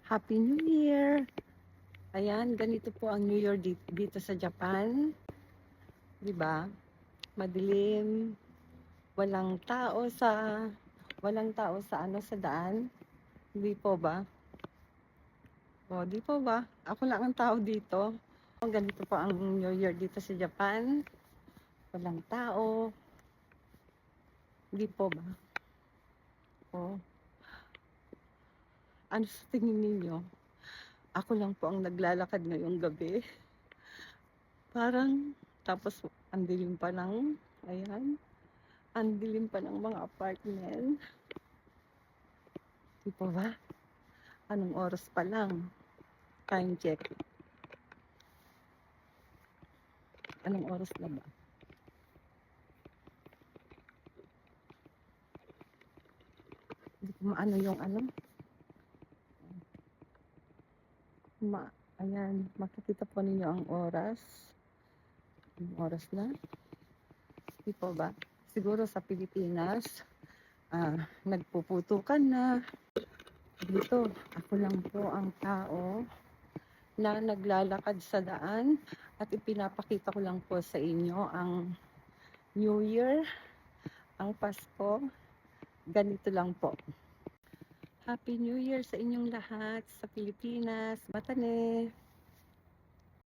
Happy New Year! Ayan, ganito po ang New Year dito sa Japan. 'Di ba? Madilim, walang tao sa sa daan. Hindi po ba? O, di po ba? Ako lang ang tao dito. Ganito po ang New Year dito sa Japan. Walang tao. Hindi po ba? O, ano sa tingin ninyo? Ako lang po ang naglalakad ngayong gabi. Parang, tapos ang dilim pa ng, ayan, ang dilim pa ng mga apartment. Di po ba? Anong oras pa lang? Time check. Anong oras na ba? Hindi ko maano yung ano. Ayan, makikita po ninyo ang oras. Ang oras na. Di po ba? Siguro sa Pilipinas, nagpuputukan na. Dito, ako lang po ang tao na naglalakad sa daan at ipinapakita ko lang po sa inyo ang New Year, ang Pasko. Ganito lang po. Happy New Year sa inyong lahat sa Pilipinas. Matane!